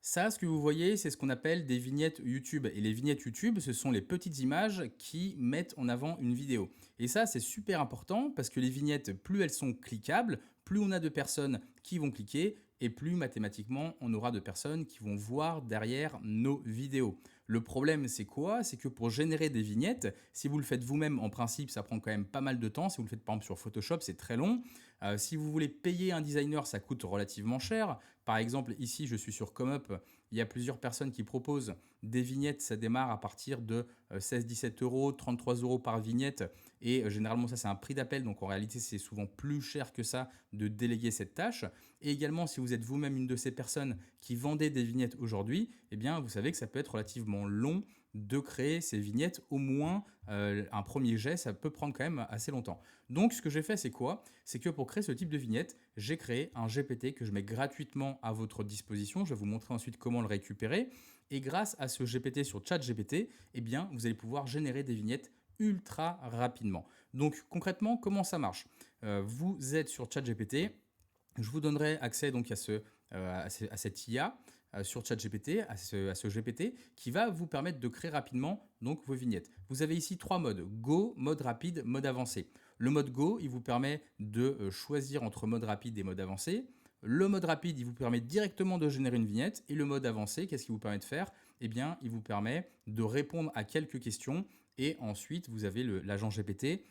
Ça, ce que vous voyez, c'est ce qu'on appelle des vignettes YouTube. Et les vignettes YouTube, ce sont les petites images qui mettent en avant une vidéo. Et ça, c'est super important parce que les vignettes, plus elles sont cliquables, plus on a de personnes qui vont cliquer et plus mathématiquement on aura de personnes qui vont voir derrière nos vidéos. Le problème, c'est quoi? C'est que pour générer des vignettes, si vous le faites vous-même, en principe, ça prend quand même pas mal de temps. Si vous le faites par exemple sur Photoshop, c'est très long. Si vous voulez payer un designer, ça coûte relativement cher. Par exemple, ici, je suis sur ComeUp. Il y a plusieurs personnes qui proposent des vignettes. Ça démarre à partir de 16-17 euros, 33 euros par vignette. Et généralement, ça, c'est un prix d'appel. Donc, en réalité, c'est souvent plus cher que ça de déléguer cette tâche. Et également, si vous êtes vous-même une de ces personnes qui vendez des vignettes aujourd'hui, eh bien, vous savez que ça peut être relativement long de créer ces vignettes. Au moins, un premier jet, ça peut prendre quand même assez longtemps. Donc, ce que j'ai fait, c'est quoi? C'est que pour créer ce type de vignette, j'ai créé un GPT que je mets gratuitement à votre disposition. Je vais vous montrer ensuite comment le récupérer. Et grâce à ce GPT sur ChatGPT, eh bien, vous allez pouvoir générer des vignettes ultra rapidement. Donc, concrètement, comment ça marche? Vous êtes sur ChatGPT. Je vous donnerai accès donc à cette IA sur ChatGPT, à ce GPT, qui va vous permettre de créer rapidement donc vos vignettes. Vous avez ici trois modes: Go, mode rapide, mode avancé. Le mode Go, il vous permet de choisir entre mode rapide et mode avancé. Le mode rapide, il vous permet directement de générer une vignette. Et le mode avancé, qu'est-ce qu'il vous permet de faire? Eh bien, il vous permet de répondre à quelques questions. Et ensuite, vous avez l'agent GPT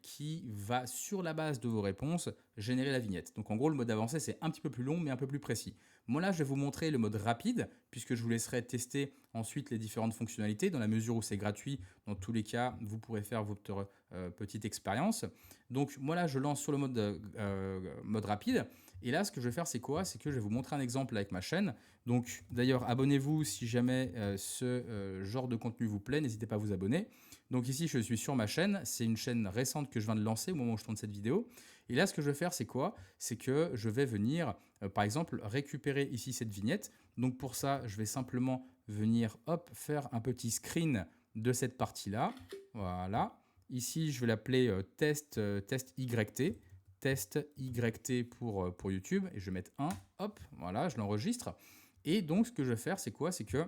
qui va, sur la base de vos réponses, générer la vignette. Donc en gros, le mode avancé, c'est un petit peu plus long, mais un peu plus précis. Moi là, je vais vous montrer le mode rapide, puisque je vous laisserai tester ensuite les différentes fonctionnalités. Dans la mesure où c'est gratuit, dans tous les cas, vous pourrez faire votre petite expérience. Donc moi là, je lance sur le mode rapide. Et là, ce que je vais faire, c'est quoi? C'est que je vais vous montrer un exemple avec ma chaîne. Donc d'ailleurs, abonnez-vous si jamais ce genre de contenu vous plaît. N'hésitez pas à vous abonner. Donc ici, je suis sur ma chaîne. C'est une chaîne récente que je viens de lancer au moment où je tourne cette vidéo. Et là, ce que je vais faire, c'est quoi? C'est que je vais venir, par exemple, récupérer ici cette vignette. Donc pour ça, je vais simplement venir, hop, faire un petit screen de cette partie-là. Voilà. Ici, je vais l'appeler test YT. Test YT pour YouTube. Et je vais mettre 1. Hop, voilà, je l'enregistre. Et donc, ce que je vais faire, c'est quoi? C'est que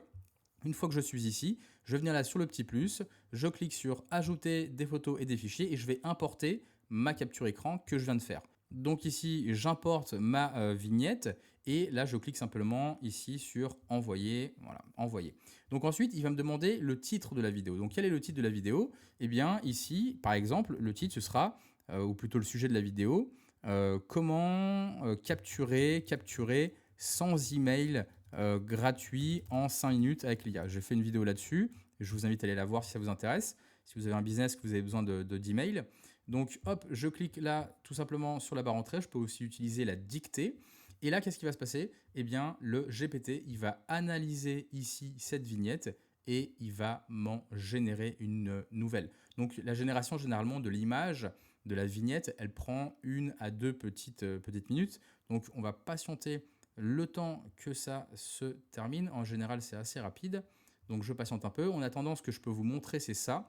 une fois que je suis ici, je vais venir là sur le petit plus, je clique sur ajouter des photos et des fichiers et je vais importer ma capture écran que je viens de faire. Donc ici, j'importe ma vignette et là, je clique simplement ici sur envoyer. Voilà, envoyer. Donc ensuite, il va me demander le titre de la vidéo. Donc quel est le titre de la vidéo? Eh bien ici, par exemple, le titre, ce sera, ou plutôt le sujet de la vidéo, comment capturer sans email gratuit en 5 minutes avec l'IA. J'ai fait une vidéo là-dessus. Je vous invite à aller la voir si ça vous intéresse. Si vous avez un business, que vous avez besoin d'email. Donc, hop, je clique là tout simplement sur la barre entrée. Je peux aussi utiliser la dictée. Et là, qu'est-ce qui va se passer? Eh bien, le GPT, il va analyser ici cette vignette et il va m'en générer une nouvelle. Donc, la génération généralement de l'image, de la vignette, elle prend 1 à 2 petites minutes. Donc, on va patienter le temps que ça se termine. En général, c'est assez rapide. Donc, je patiente un peu. En attendant, ce que je peux vous montrer, c'est ça.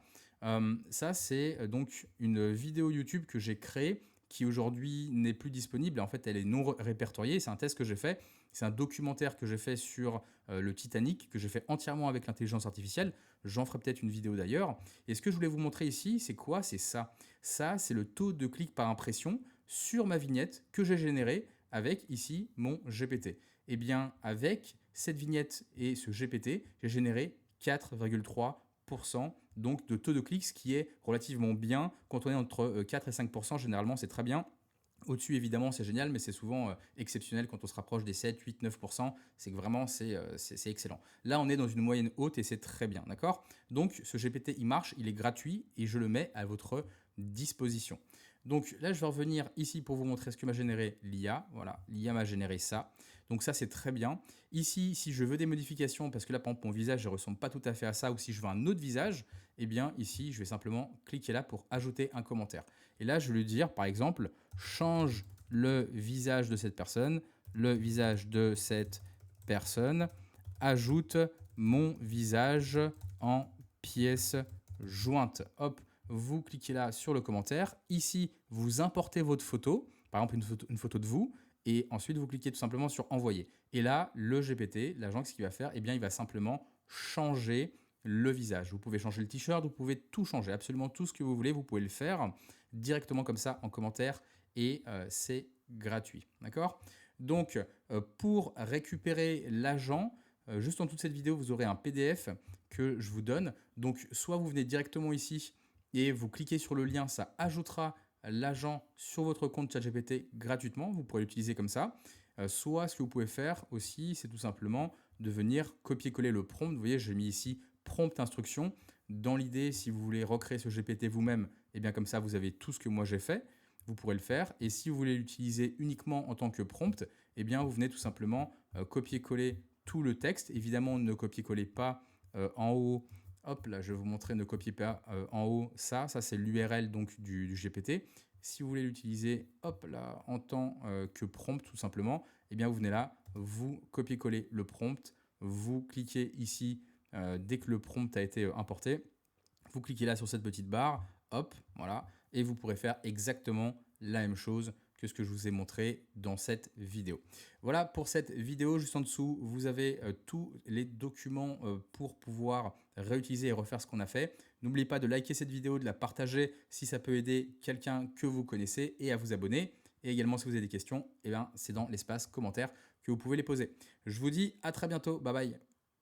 Ça, c'est donc une vidéo YouTube que j'ai créée qui aujourd'hui n'est plus disponible. En fait, elle est non répertoriée. C'est un test que j'ai fait. C'est un documentaire que j'ai fait sur le Titanic, que j'ai fait entièrement avec l'intelligence artificielle. J'en ferai peut-être une vidéo d'ailleurs. Et ce que je voulais vous montrer ici, c'est quoi? C'est ça. Ça, c'est le taux de clic par impression sur ma vignette que j'ai générée avec ici mon GPT. Eh bien, avec cette vignette et ce GPT, j'ai généré 4,3% donc de taux de clics, ce qui est relativement bien. Quand on est entre 4 et 5%, généralement, c'est très bien. Au-dessus, évidemment, c'est génial, mais c'est souvent exceptionnel quand on se rapproche des 7, 8, 9%. C'est que vraiment, c'est excellent. Là, on est dans une moyenne haute et c'est très bien, d'accord? Donc, ce GPT, il marche, il est gratuit et je le mets à votre disposition. Donc là, je vais revenir ici pour vous montrer ce que m'a généré l'IA. Voilà, l'IA m'a généré ça. Donc ça, c'est très bien. Ici, si je veux des modifications, parce que là, par exemple, mon visage ne ressemble pas tout à fait à ça, ou si je veux un autre visage, eh bien, ici, je vais simplement cliquer là pour ajouter un commentaire. Et là, je vais lui dire, par exemple, change le visage de cette personne, le visage de cette personne, ajoute mon visage en pièce jointe. Hop, vous cliquez là sur le commentaire. Ici, vous importez votre photo, par exemple une photo de vous, et ensuite vous cliquez tout simplement sur envoyer. Et là, le GPT, l'agent, ce qu'il va faire, eh bien, il va simplement changer le visage. Vous pouvez changer le t-shirt, vous pouvez tout changer, absolument tout ce que vous voulez, vous pouvez le faire directement comme ça en commentaire et c'est gratuit. D'accord? Donc, pour récupérer l'agent, juste en dessous de cette vidéo, vous aurez un PDF que je vous donne. Donc, soit vous venez directement ici et vous cliquez sur le lien, ça ajoutera l'agent sur votre compte ChatGPT gratuitement. Vous pourrez l'utiliser comme ça. Soit ce que vous pouvez faire aussi, c'est tout simplement de venir copier-coller le prompt. Vous voyez, j'ai mis ici prompt instruction. Dans l'idée, si vous voulez recréer ce GPT vous-même, et bien comme ça, vous avez tout ce que moi j'ai fait. Vous pourrez le faire. Et si vous voulez l'utiliser uniquement en tant que prompt, eh bien vous venez tout simplement copier-coller tout le texte. Évidemment, ne copiez-collez pas en haut. Hop là, je vais vous montrer, ne copiez pas en haut ça. Ça, c'est l'URL donc du GPT. Si vous voulez l'utiliser, hop là, en tant que prompt tout simplement, eh bien vous venez là, vous copiez-collez le prompt, vous cliquez ici dès que le prompt a été importé, vous cliquez là sur cette petite barre, hop, voilà, et vous pourrez faire exactement la même chose que ce que je vous ai montré dans cette vidéo. Voilà pour cette vidéo. Juste en dessous, vous avez tous les documents pour pouvoir réutiliser et refaire ce qu'on a fait. N'oubliez pas de liker cette vidéo, de la partager si ça peut aider quelqu'un que vous connaissez et à vous abonner. Et également, si vous avez des questions, eh bien, c'est dans l'espace commentaires que vous pouvez les poser. Je vous dis à très bientôt. Bye bye.